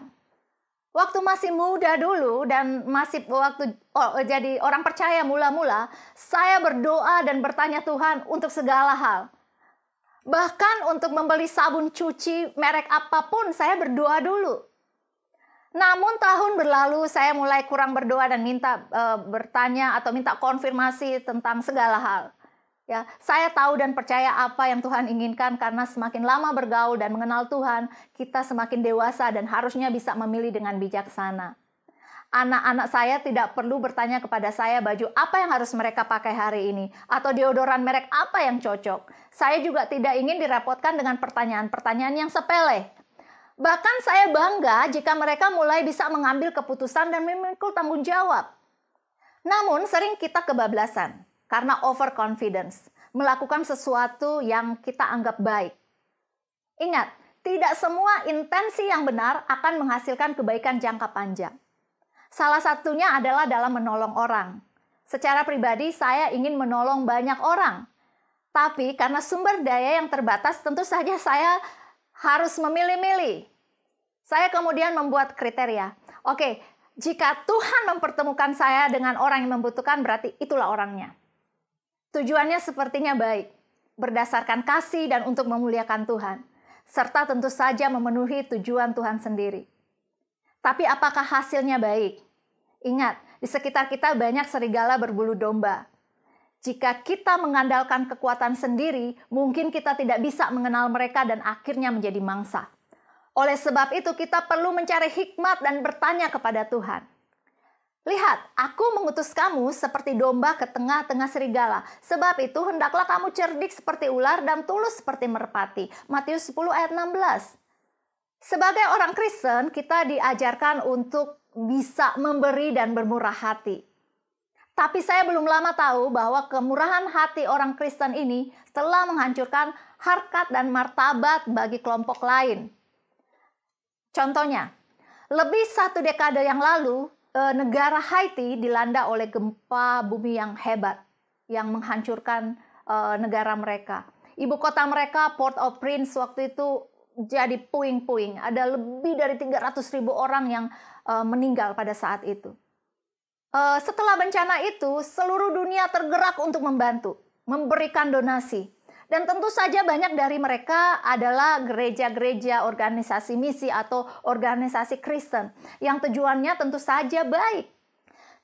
Speaker 5: Waktu masih muda dulu dan masih jadi orang percaya mula-mula, saya berdoa dan bertanya Tuhan untuk segala hal. Bahkan untuk membeli sabun cuci merek apapun, saya berdoa dulu. Namun tahun berlalu, saya mulai kurang berdoa dan minta bertanya atau minta konfirmasi tentang segala hal. Ya, saya tahu dan percaya apa yang Tuhan inginkan karena semakin lama bergaul dan mengenal Tuhan, kita semakin dewasa dan harusnya bisa memilih dengan bijaksana. Anak-anak saya tidak perlu bertanya kepada saya baju apa yang harus mereka pakai hari ini atau deodoran merek apa yang cocok. Saya juga tidak ingin direpotkan dengan pertanyaan-pertanyaan yang sepele. Bahkan saya bangga jika mereka mulai bisa mengambil keputusan dan memikul tanggung jawab. Namun sering kita kebablasan karena overconfidence, melakukan sesuatu yang kita anggap baik. Ingat, tidak semua intensi yang benar akan menghasilkan kebaikan jangka panjang. Salah satunya adalah dalam menolong orang. Secara pribadi, saya ingin menolong banyak orang. Tapi karena sumber daya yang terbatas, tentu saja saya harus memilih-milih. Saya kemudian membuat kriteria. Oke, jika Tuhan mempertemukan saya dengan orang yang membutuhkan, berarti itulah orangnya. Tujuannya sepertinya baik, berdasarkan kasih dan untuk memuliakan Tuhan, serta tentu saja memenuhi tujuan Tuhan sendiri. Tapi apakah hasilnya baik? Ingat, di sekitar kita banyak serigala berbulu domba. Jika kita mengandalkan kekuatan sendiri, mungkin kita tidak bisa mengenal mereka dan akhirnya menjadi mangsa. Oleh sebab itu, kita perlu mencari hikmat dan bertanya kepada Tuhan. Lihat, aku mengutus kamu seperti domba ke tengah-tengah serigala. Sebab itu, hendaklah kamu cerdik seperti ular dan tulus seperti merpati. Matius 10 ayat 16. Sebagai orang Kristen, kita diajarkan untuk bisa memberi dan bermurah hati. Tapi saya belum lama tahu bahwa kemurahan hati orang Kristen ini telah menghancurkan harkat dan martabat bagi kelompok lain. Contohnya, lebih 1 dekade yang lalu, negara Haiti dilanda oleh gempa bumi yang hebat yang menghancurkan negara mereka. Ibu kota mereka, Port-au-Prince, waktu itu jadi puing-puing. Ada lebih dari 300.000 orang yang meninggal pada saat itu. Setelah bencana itu, seluruh dunia tergerak untuk membantu, memberikan donasi. Dan tentu saja banyak dari mereka adalah gereja-gereja, organisasi misi atau organisasi Kristen yang tujuannya tentu saja baik.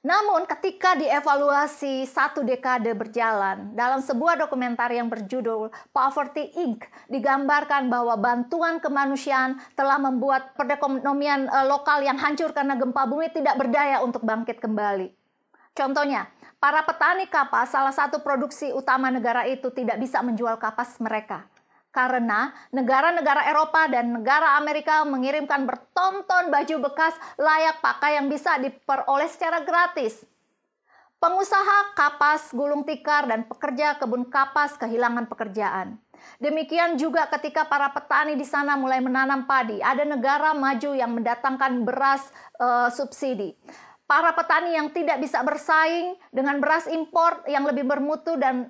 Speaker 5: Namun ketika dievaluasi 1 dekade berjalan, dalam sebuah dokumenter yang berjudul Poverty Inc. digambarkan bahwa bantuan kemanusiaan telah membuat perekonomian lokal yang hancur karena gempa bumi tidak berdaya untuk bangkit kembali. Contohnya, para petani kapas, salah satu produksi utama negara itu, tidak bisa menjual kapas mereka. Karena negara-negara Eropa dan negara Amerika mengirimkan bertonton baju bekas layak pakai yang bisa diperoleh secara gratis. Pengusaha kapas, gulung tikar, dan pekerja kebun kapas kehilangan pekerjaan. Demikian juga ketika para petani di sana mulai menanam padi, ada negara maju yang mendatangkan beras subsidi. Para petani yang tidak bisa bersaing dengan beras impor yang lebih bermutu dan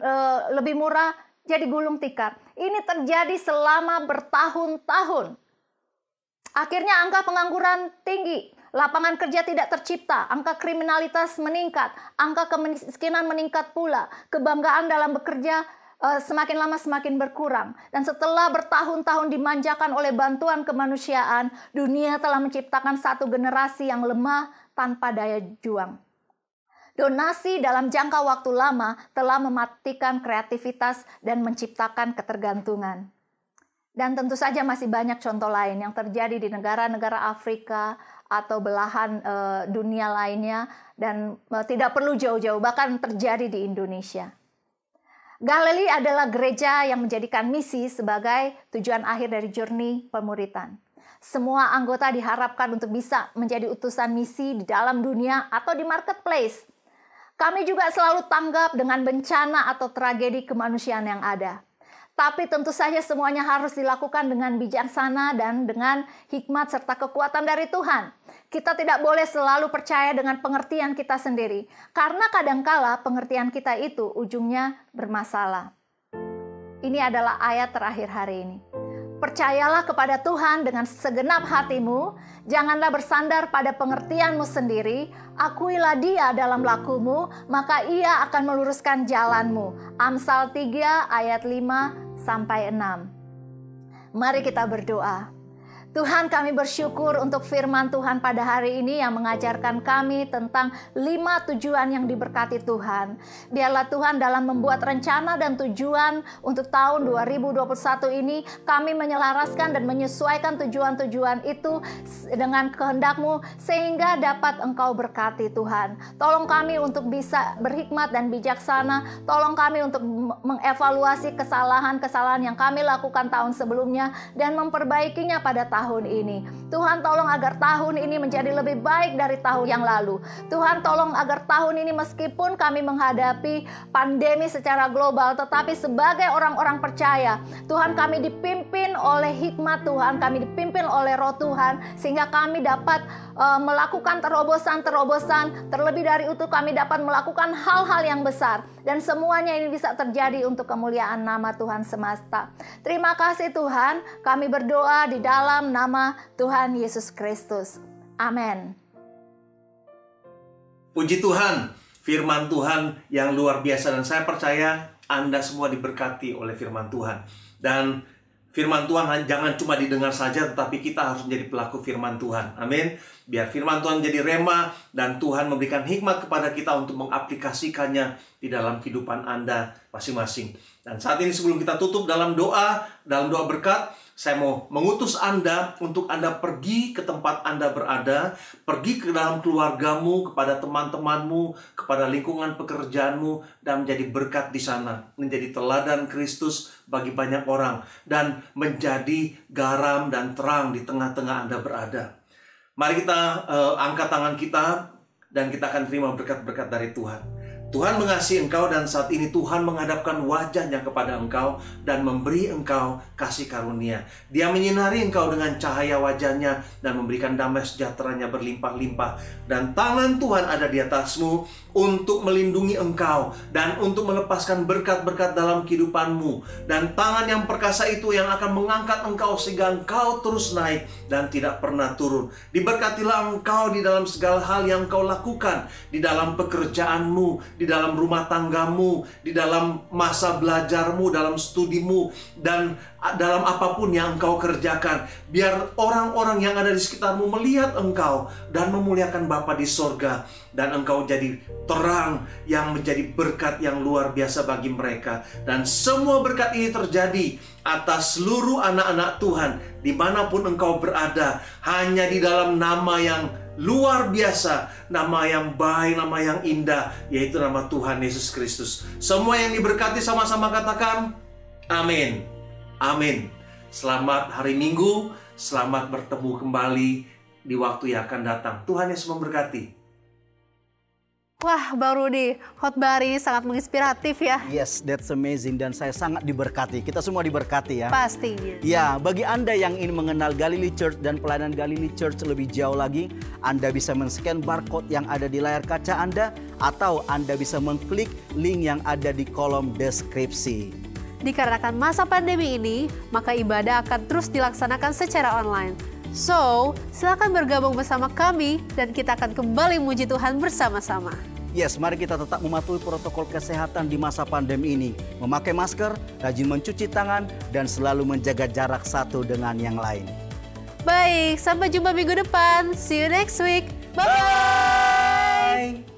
Speaker 5: lebih murah, jadi gulung tikar. Ini terjadi selama bertahun-tahun. Akhirnya angka pengangguran tinggi, lapangan kerja tidak tercipta, angka kriminalitas meningkat, angka kemiskinan meningkat pula, kebanggaan dalam bekerja semakin lama semakin berkurang. Dan setelah bertahun-tahun dimanjakan oleh bantuan kemanusiaan, dunia telah menciptakan satu generasi yang lemah tanpa daya juang. Donasi dalam jangka waktu lama telah mematikan kreativitas dan menciptakan ketergantungan. Dan tentu saja masih banyak contoh lain yang terjadi di negara-negara Afrika atau belahan dunia lainnya, dan tidak perlu jauh-jauh, bahkan terjadi di Indonesia. Galilei adalah gereja yang menjadikan misi sebagai tujuan akhir dari journey pemuritan. Semua anggota diharapkan untuk bisa menjadi utusan misi di dalam dunia atau di marketplace. Kami juga selalu tanggap dengan bencana atau tragedi kemanusiaan yang ada. Tapi tentu saja semuanya harus dilakukan dengan bijaksana dan dengan hikmat serta kekuatan dari Tuhan. Kita tidak boleh selalu percaya dengan pengertian kita sendiri, karena kadangkala pengertian kita itu ujungnya bermasalah. Ini adalah ayat terakhir hari ini. Percayalah kepada Tuhan dengan segenap hatimu, janganlah bersandar pada pengertianmu sendiri, akuilah Dia dalam lakumu, maka Ia akan meluruskan jalanmu. Amsal 3 ayat 5-6. Mari kita berdoa. Tuhan, kami bersyukur untuk firman Tuhan pada hari ini yang mengajarkan kami tentang 5 tujuan yang diberkati Tuhan. Biarlah Tuhan dalam membuat rencana dan tujuan untuk tahun 2021 ini, kami menyelaraskan dan menyesuaikan tujuan-tujuan itu dengan kehendak-Mu sehingga dapat Engkau berkati Tuhan. Tolong kami untuk bisa berhikmat dan bijaksana. Tolong kami untuk mengevaluasi kesalahan-kesalahan yang kami lakukan tahun sebelumnya dan memperbaikinya pada tahun ini. Tuhan, tolong agar tahun ini menjadi lebih baik dari tahun yang lalu. Tuhan, tolong agar tahun ini meskipun kami menghadapi pandemi secara global, tetapi sebagai orang-orang percaya, Tuhan, kami dipimpin oleh hikmat Tuhan, kami dipimpin oleh Roh Tuhan, sehingga kami dapat melakukan terobosan-terobosan, terlebih dari itu kami dapat melakukan hal-hal yang besar, dan semuanya ini bisa terjadi untuk kemuliaan nama Tuhan semesta. Terima kasih Tuhan, kami berdoa di dalam nama Tuhan Yesus Kristus. Amin.
Speaker 6: Puji Tuhan, firman Tuhan yang luar biasa, dan saya percaya Anda semua diberkati oleh firman Tuhan. Dan firman Tuhan jangan cuma didengar saja, tetapi kita harus menjadi pelaku firman Tuhan. Amin. Biar firman Tuhan jadi rema, dan Tuhan memberikan hikmat kepada kita untuk mengaplikasikannya di dalam kehidupan Anda masing-masing. Dan saat ini sebelum kita tutup dalam doa berkat, saya mau mengutus Anda untuk Anda pergi ke tempat Anda berada, pergi ke dalam keluargamu, kepada teman-temanmu, kepada lingkungan pekerjaanmu, dan menjadi berkat di sana, menjadi teladan Kristus bagi banyak orang, dan menjadi garam dan terang di tengah-tengah Anda berada. Mari kita angkat tangan kita, dan kita akan terima berkat-berkat dari Tuhan. Tuhan mengasihi engkau dan saat ini Tuhan menghadapkan wajahnya kepada engkau dan memberi engkau kasih karunia. Dia menyinari engkau dengan cahaya wajahnya dan memberikan damai sejahteranya berlimpah-limpah. Dan tangan Tuhan ada di atasmu untuk melindungi engkau dan untuk melepaskan berkat-berkat dalam kehidupanmu. Dan tangan yang perkasa itu yang akan mengangkat engkau sehingga engkau terus naik dan tidak pernah turun. Diberkatilah engkau di dalam segala hal yang engkau lakukan, di dalam pekerjaanmu, di dalam rumah tanggamu, di dalam masa belajarmu, dalam studimu, dan dalam apapun yang engkau kerjakan. Biar orang-orang yang ada di sekitarmu melihat engkau dan memuliakan Bapa di sorga. Dan engkau jadi terang yang menjadi berkat yang luar biasa bagi mereka. Dan semua berkat ini terjadi atas seluruh anak-anak Tuhan dimanapun engkau berada, hanya di dalam nama yang luar biasa, nama yang baik, nama yang indah, yaitu nama Tuhan Yesus Kristus. Semua yang diberkati sama-sama katakan amin. Amin. Selamat hari Minggu, selamat bertemu kembali di waktu yang akan datang. Tuhan Yesus memberkati.
Speaker 2: Wah, Bang Rudi, khotbah hari ini sangat menginspiratif ya.
Speaker 1: Yes, that's amazing dan saya sangat diberkati. Kita semua diberkati ya.
Speaker 2: Pastinya.
Speaker 1: Ya, bagi Anda yang ingin mengenal Galilee Church dan pelayanan Galilee Church lebih jauh lagi, Anda bisa men-scan barcode yang ada di layar kaca Anda atau Anda bisa mengklik link yang ada di kolom deskripsi.
Speaker 2: Dikarenakan masa pandemi ini, maka ibadah akan terus dilaksanakan secara online. So, silakan bergabung bersama kami dan kita akan kembali memuji Tuhan bersama-sama.
Speaker 1: Yes, mari kita tetap mematuhi protokol kesehatan di masa pandemi ini. Memakai masker, rajin mencuci tangan, dan selalu menjaga jarak satu dengan yang lain.
Speaker 2: Baik, sampai jumpa minggu depan. See you next week. Bye-bye.